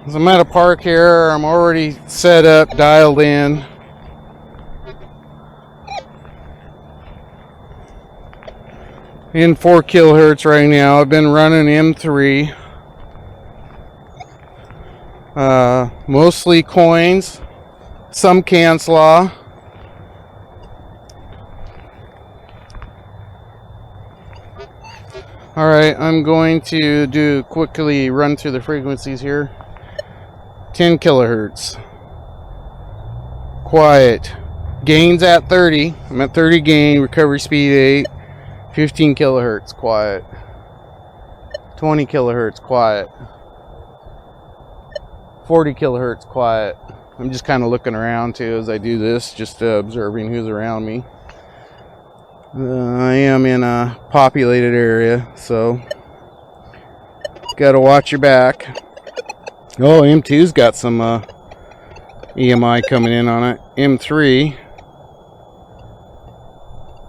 So I'm at a park here. I'm already set up, dialed in. In 4 kilohertz right now. I've been running M3. Mostly coins, some can slaw. Alright, I'm going to quickly run through the frequencies here. 10 kilohertz. Quiet. Gains at 30. I'm at 30 gain, recovery speed 8. 15 kilohertz, quiet. 20 kilohertz, quiet. 40 kilohertz, quiet. I'm just kind of looking around too as I do this, just observing who's around me. I am in a populated area, so gotta watch your back. Oh, M2's got some EMI coming in on it. M3.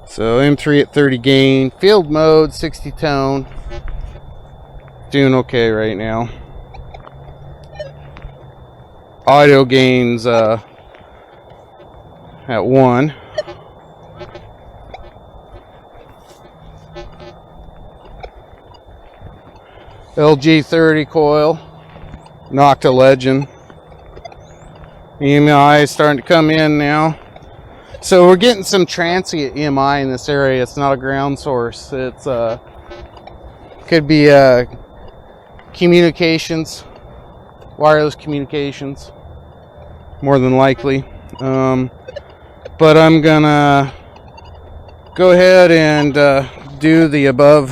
So M3 at 30 gain, field mode, 60 tone. Doing okay right now. Audio gains at 1. LG30 coil, knocked a legend. EMI is starting to come in now. So we're getting some transient EMI in this area. It's not a ground source. It's could be communications, wireless communications, more than likely. But I'm gonna go ahead and do the above,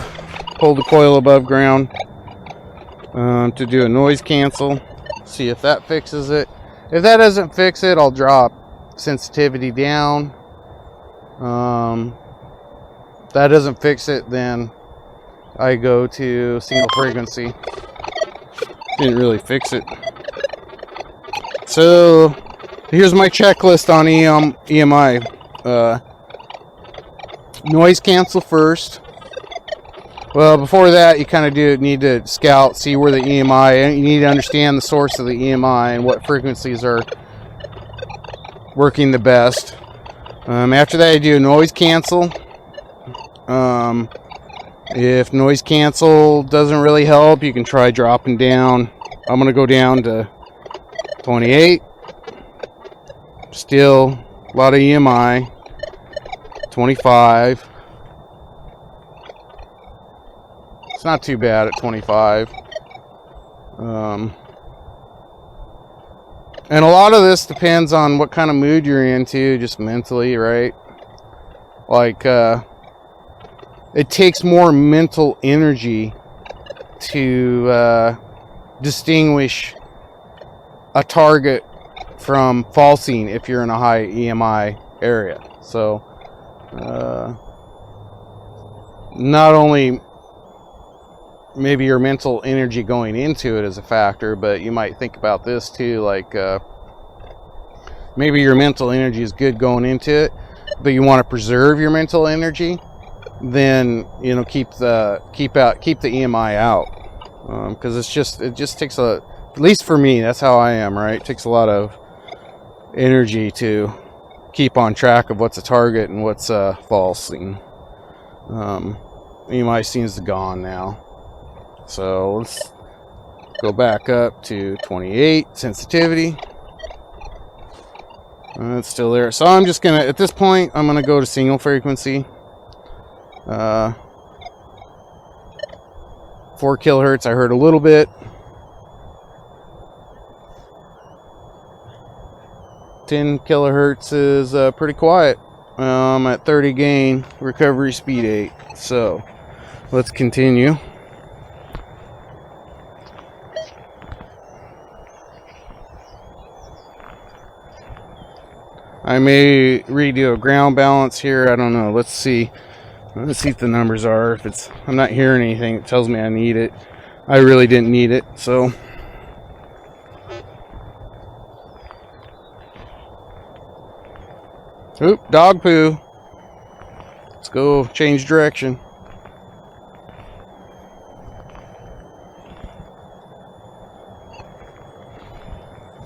hold the coil above ground to do a noise cancel. See if that fixes it. If that doesn't fix it, I'll drop sensitivity down. That doesn't fix it, then I go to single frequency. Didn't really fix it. So here's my checklist on EMI. Noise cancel first. Well, before that, you kind of need to scout, see where the EMI, you need to understand the source of the EMI and what frequencies are working the best. After that, you do a noise cancel. If noise cancel doesn't really help, you can try dropping down. I'm going to go down to 28. Still a lot of EMI. 25. It's not too bad at 25. And a lot of this depends on what kind of mood you're into, just mentally, right? Like, it takes more mental energy to distinguish a target from falsing if you're in a high EMI area. So, not only maybe your mental energy going into it is a factor, but you might think about this too, like maybe your mental energy is good going into it, but you want to preserve your mental energy, then keep the EMI out, because it just takes at least for me, that's how I am, right? It takes a lot of energy to keep on track of what's a target and what's false. EMI seems to gone now. So let's go back up to 28 sensitivity. It's still there. So I'm just gonna, at this point, I'm gonna go to single frequency. 4 kilohertz. I heard a little bit. 10 kilohertz is pretty quiet. At 30 gain, recovery speed 8. So let's continue. I may redo a ground balance here. I don't know. Let's see. Let's see if the numbers are. If it's, I'm not hearing anything that tells me I need it. I really didn't need it. So oop, dog poo. Let's go change direction.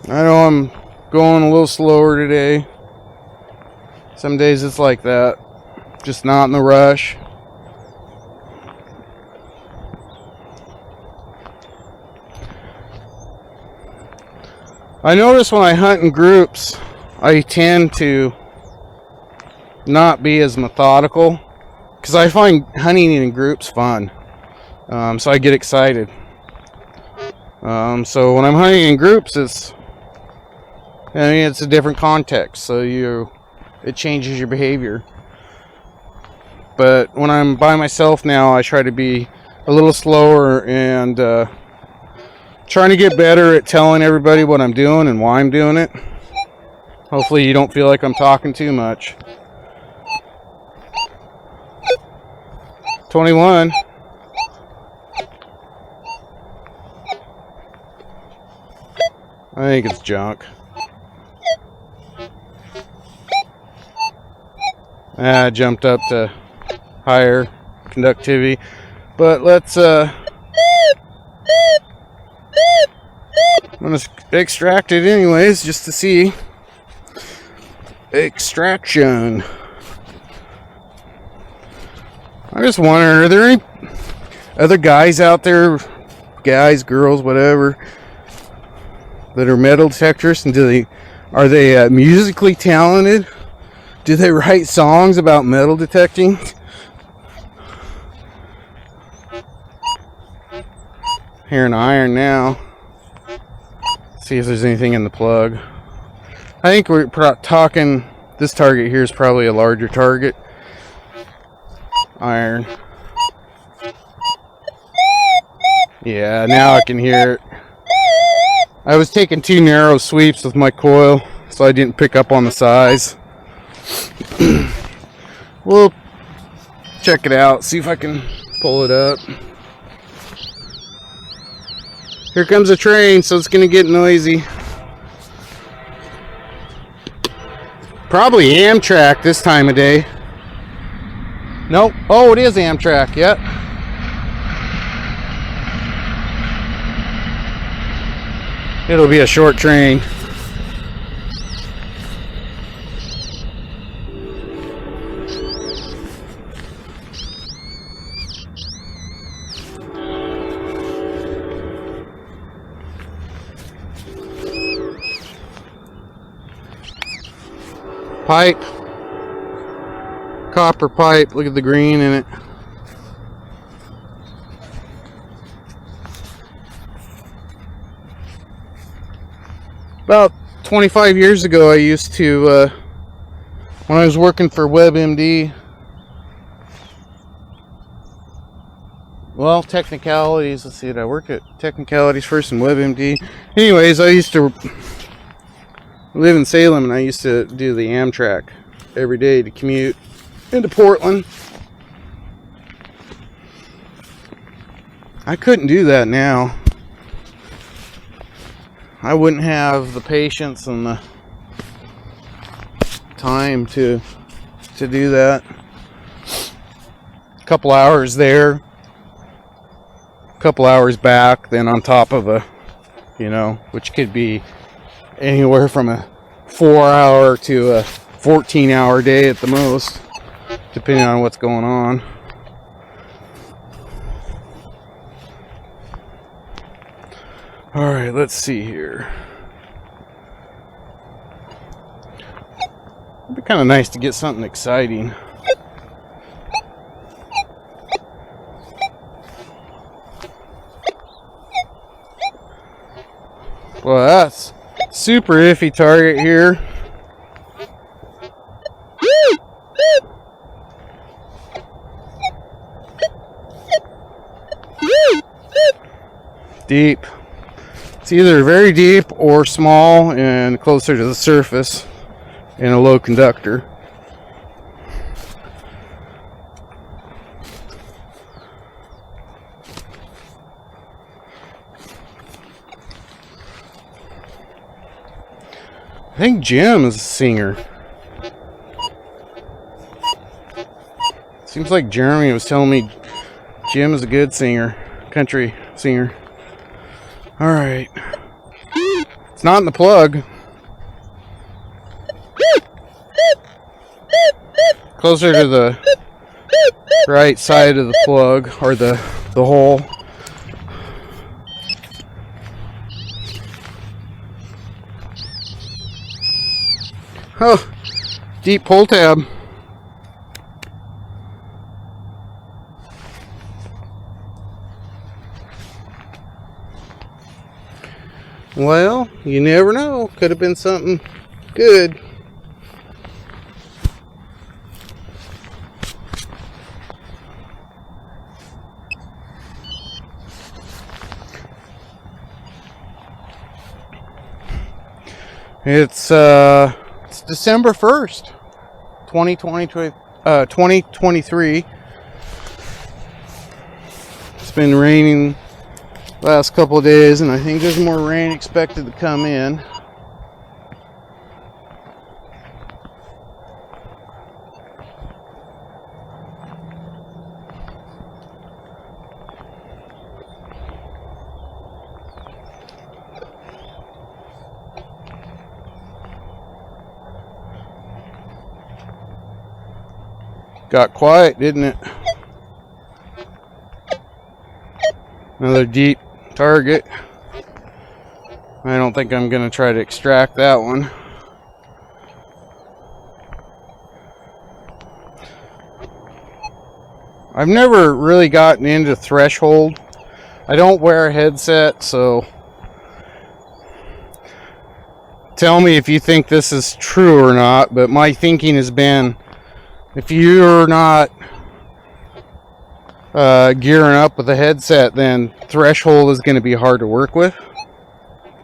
I know I'm going a little slower today. Some days it's like that. Just not in the rush. I notice when I hunt in groups, I tend to not be as methodical because I find hunting in groups fun. So I get excited. So when I'm hunting in groups, it's a different context. So it changes your behavior. But when I'm by myself now, I try to be a little slower and trying to get better at telling everybody what I'm doing and why I'm doing it. Hopefully you don't feel like I'm talking too much. 21. I think it's junk. I jumped up to higher conductivity. But let's I'm gonna extract it anyways just to see. Extraction. I just wonder, are there any other guys out there, guys, girls, whatever, that are metal detectors, and are they musically talented? Do they write songs about metal detecting? Hearing iron now. See if there's anything in the plug. I think we're talking, this target here is probably a larger target. Iron. Yeah, now I can hear it. I was taking too narrow sweeps with my coil, so I didn't pick up on the size. We'll check it out, see if I can pull it up. Here comes a train, so it's going to get noisy. Probably Amtrak this time of day. Nope. Oh, it is Amtrak. Yep. It'll be a short train. Pipe. Copper pipe. Look at the green in it. About 25 years ago, I used to, when I was working for WebMD, well, technicalities, let's see, did I work at technicalities first and WebMD? Anyways, I used to live in Salem, and I used to do the Amtrak every day to commute into Portland. I couldn't do that now. I wouldn't have the patience and the time to do that. A couple hours there, a couple hours back, then on top of which could be anywhere from a 4-hour to a 14-hour day at the most, depending on what's going on. All right, let's see here. It'd be kind of nice to get something exciting. Well, that's super iffy target here. Deep. It's either very deep or small and closer to the surface and a low conductor. I think Jim is a singer. Seems like Jeremy was telling me Jim is a good singer, country singer. All right, It's not in the plug. Closer to the right side of the plug, or the hole. Oh, deep pull tab. Well, you never know. Could have been something good. It's December 1st, 2023. It's been raining last couple of days, and I think there's more rain expected to come in. Got quiet, didn't it? Another deep target. I don't think I'm going to try to extract that one. I've never really gotten into threshold. I don't wear a headset, so tell me if you think this is true or not, but my thinking has been, if you're not gearing up with a headset, then threshold is going to be hard to work with.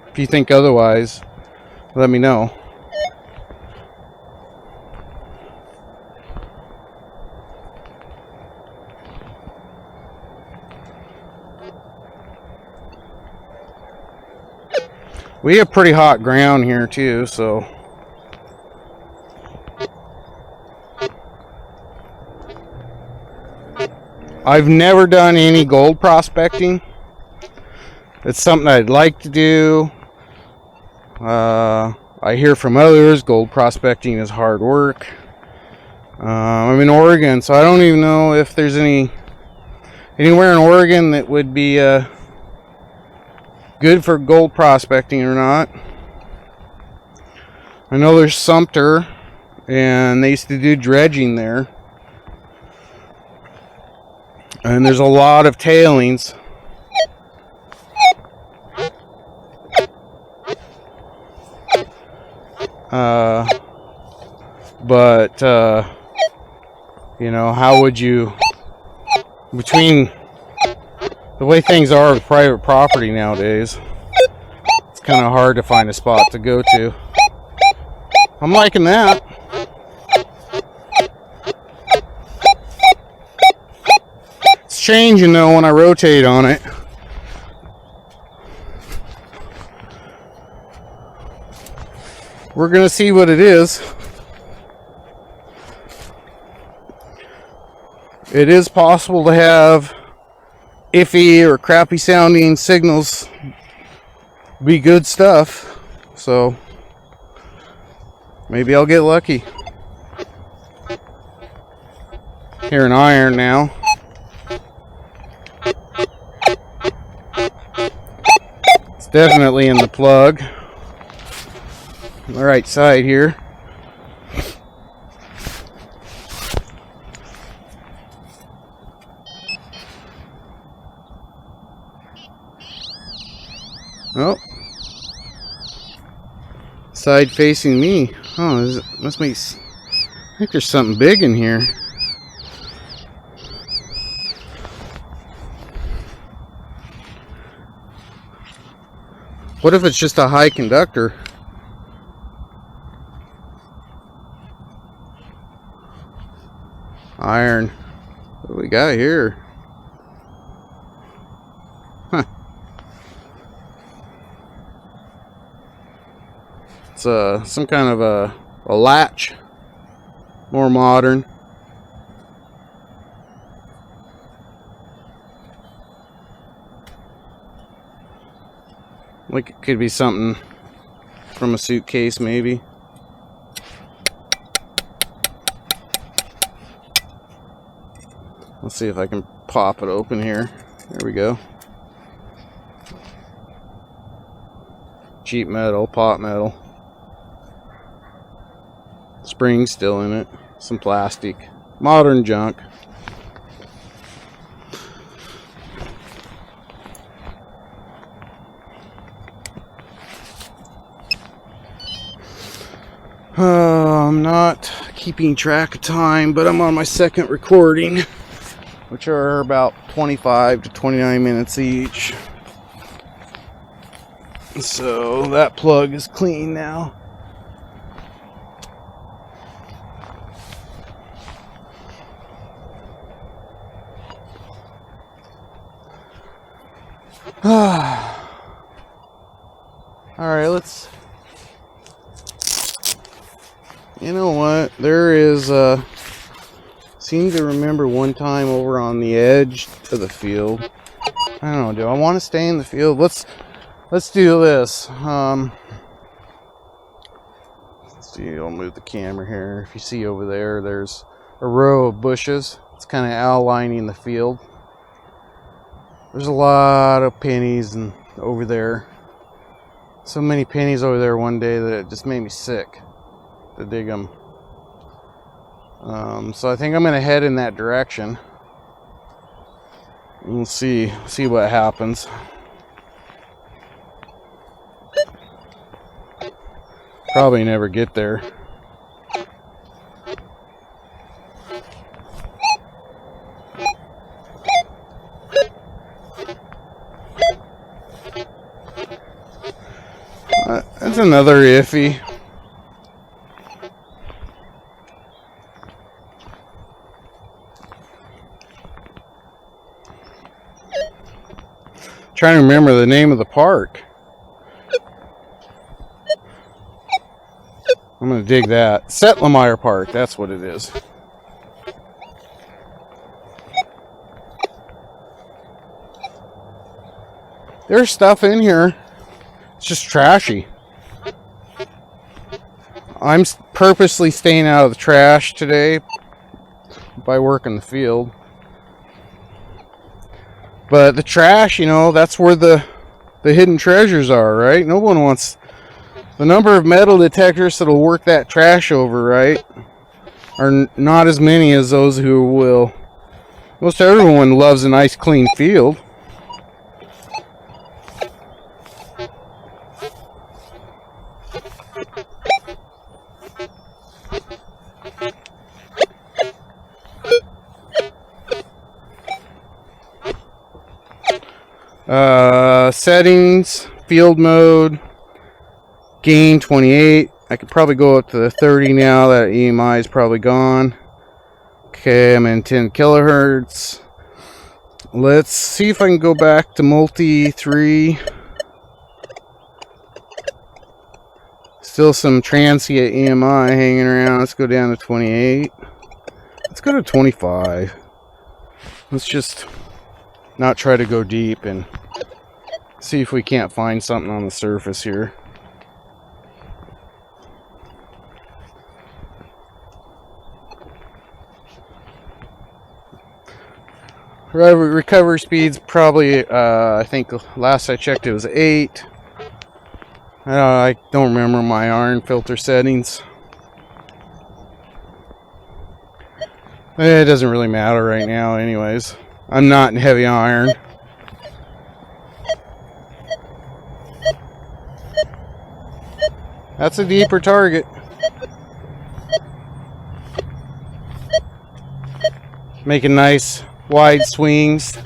If you think otherwise, let me know. We have pretty hot ground here too, so I've never done any gold prospecting. It's something I'd like to do. I hear from others gold prospecting is hard work. I'm in Oregon, so I don't even know if there's anywhere in Oregon that would be good for gold prospecting or not. I know there's Sumter, and they used to do dredging there. And there's a lot of tailings. But you know, how would you, between the way things are with private property nowadays, it's kind of hard to find a spot to go to. I'm liking that. It's changing though when I rotate on it. We're gonna see what it is. It is possible to have iffy or crappy sounding signals be good stuff, so maybe I'll get lucky. Hearing iron now. It's definitely in the plug on the right side here. Oh, side facing me. Oh, must be. I think there's something big in here. What if it's just a high conductor? Iron. What do we got here? Huh. It's some kind of a latch. More modern. Like it could be something from a suitcase maybe. Let's see if I can pop it open here. There we go. Cheap metal, pot metal. Spring still in it. Some plastic. Modern junk. I'm not keeping track of time, but I'm on my second recording, which are about 25 to 29 minutes each. So that plug is clean now. Alright, let's... You know what? There is seem to remember one time over on the edge of the field. I don't know, do I want to stay in the field? Let's do this. Let's see, I'll move the camera here. If you see over there, there's a row of bushes. It's kind of outlining the field. There's a lot of pennies and over there. So many pennies over there one day that it just made me sick to dig them. So I think I'm gonna head in that direction. We'll see what happens. Probably never get there. That's another iffy. Trying to remember the name of the park. I'm going to dig that. Settlemyre Park, that's what it is. There's stuff in here. It's just trashy. I'm purposely staying out of the trash today by working the field. But the trash, you know, that's where the hidden treasures are, right? No one wants... The number of metal detectors that'll work that trash over, right, are not as many as those who will. Most everyone loves a nice clean field. Settings, field mode, gain 28. I could probably go up to the 30 now that EMI is probably gone. Okay, I'm in 10 kilohertz. Let's see if I can go back to multi 3. Still some transient EMI hanging around. Let's go down to 28. Let's go to 25. Let's just not try to go deep and see if we can't find something on the surface here. Recovery speed's probably, I think last I checked it was 8. I don't remember my iron filter settings. It doesn't really matter right now anyways. I'm not in heavy iron. That's a deeper target. Making nice wide swings.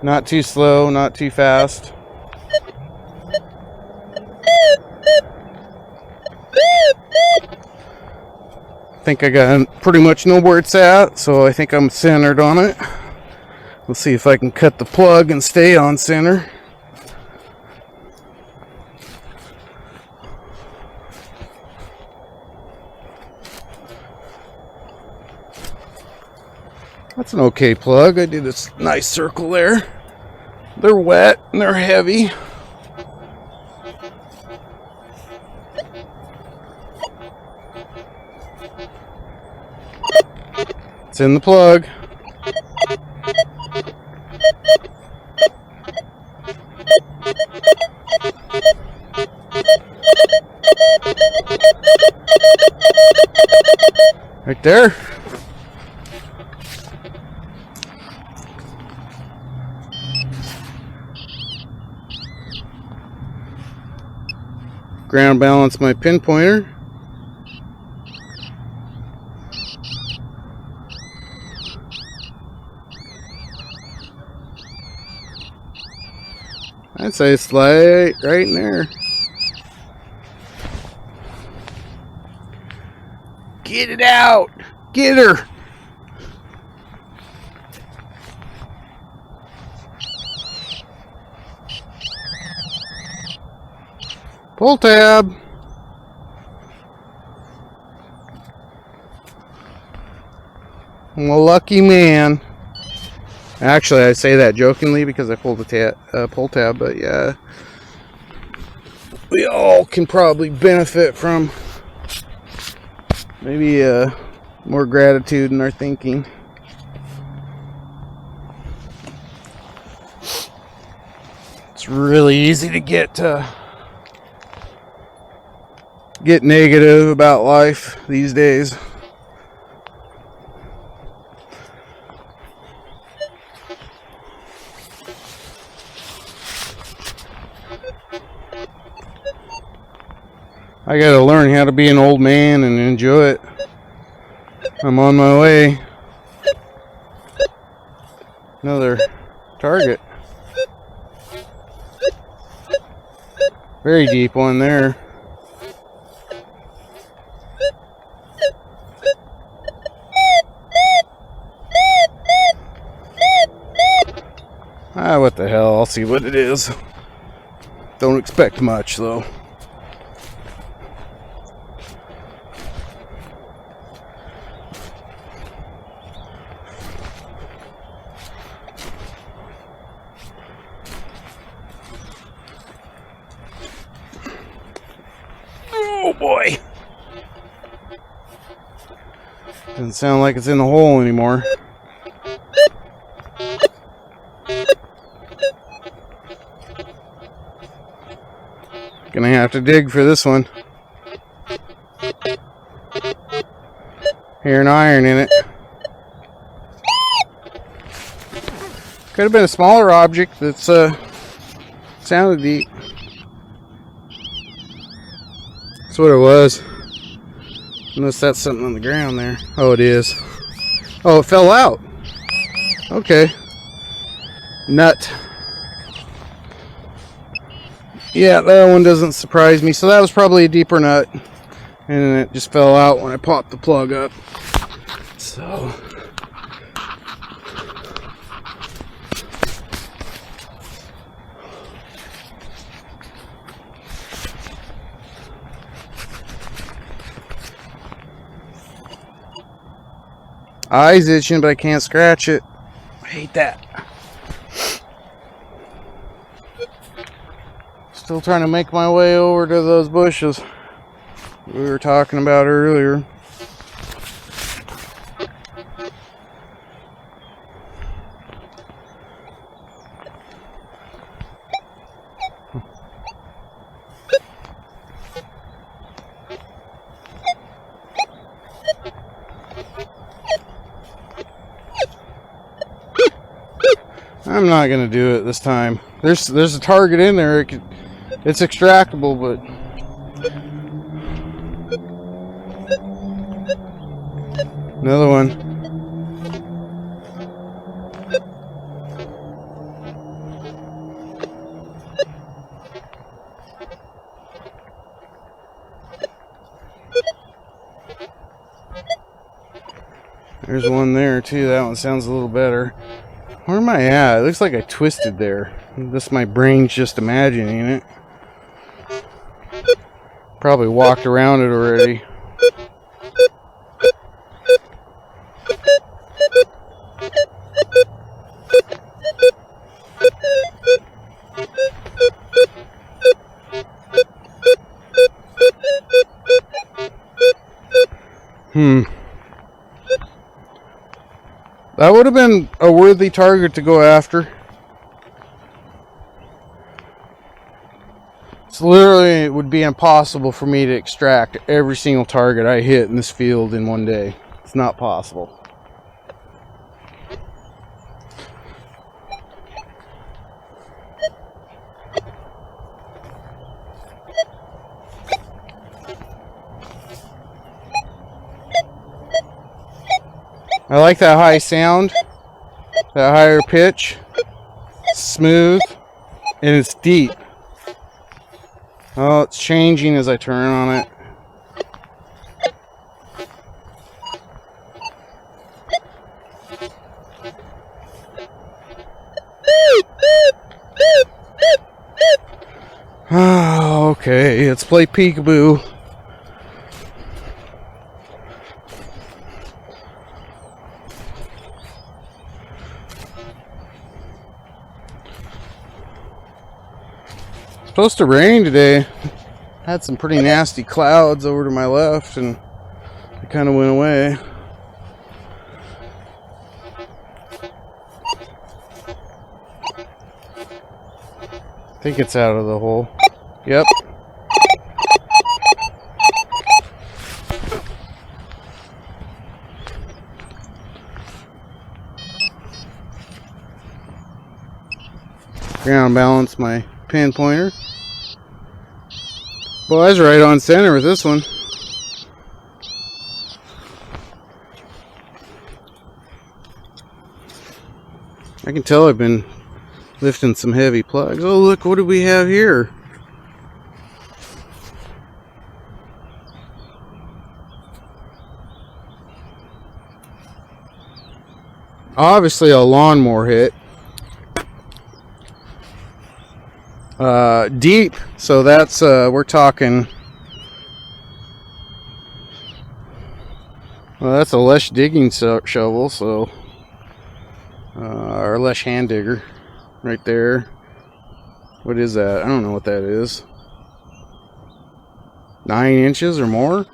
Not too slow, not too fast. I think I got pretty much know where it's at, so I think I'm centered on it. We'll see if I can cut the plug and stay on center. That's an okay plug. I did this nice circle there. They're wet and they're heavy. It's in the plug. Right there. Ground balance my pinpointer. I'd say it's right in there. Get it out! Get her! Pull tab. I'm a lucky man. Actually, I say that jokingly because I pulled the pull tab, but yeah, we all can probably benefit from maybe more gratitude in our thinking. It's really easy to get negative about life these days. I gotta learn how to be an old man and enjoy it. I'm on my way. Another target. Very deep one there. Ah, what the hell, I'll see what it is. Don't expect much though. Oh boy. Doesn't sound like it's in the hole anymore. Gonna have to dig for this one. Hear an iron in it. Could have been a smaller object that's sounded deep. That's what it was. Unless that's something on the ground there. Oh, it is. Oh, it fell out. Okay. Nut. Yeah, that one doesn't surprise me. So that was probably a deeper nut. And it just fell out when I popped the plug up. So... eyes itching, but I can't scratch it. I hate that. Still trying to make my way over to those bushes we were talking about earlier. I'm not gonna do it this time. There's a target in there. It's extractable, but another one. There's one there too. That one sounds a little better. Where am I at? It looks like I twisted there. This my brain's just imagining it. Probably walked around it already. That would have been a worthy target to go after. It's literally, it would be impossible for me to extract every single target I hit in this field in one day. It's not possible. I like that high sound, that higher pitch, smooth, and it's deep. Oh, it's changing as I turn on it. Oh, okay, let's play peekaboo. Supposed to rain today. Had some pretty nasty clouds over to my left and it kind of went away. I think it's out of the hole. Yep. Ground balance my pin pointer. Well, I was right on center with this one. I can tell I've been lifting some heavy plugs. Oh, look, what do we have here? Obviously a lawnmower hit. Deep, so that's we're talking, well, that's a Lesh digging shovel, so or Lesh hand digger right there. What is that? I don't know what that is. 9 inches or more?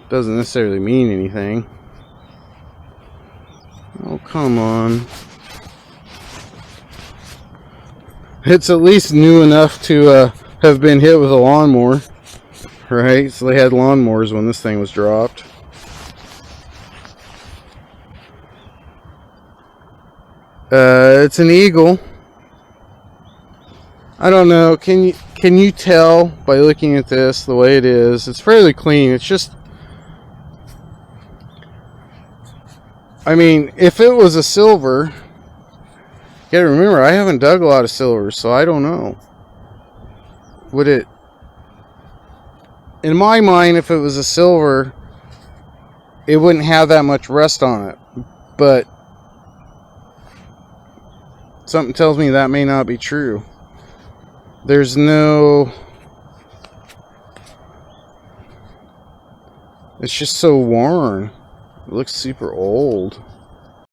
Doesn't necessarily mean anything. Oh, come on. It's at least new enough to have been hit with a lawnmower, right? So they had lawnmowers when this thing was dropped. It's an eagle. I don't know. Can you tell by looking at this the way it is? It's fairly clean. It's just, I mean, if it was a silver. You gotta remember, I haven't dug a lot of silver, so I don't know. Would it... In my mind, if it was a silver, it wouldn't have that much rust on it. But something tells me that may not be true. There's no... It's just so worn. It looks super old.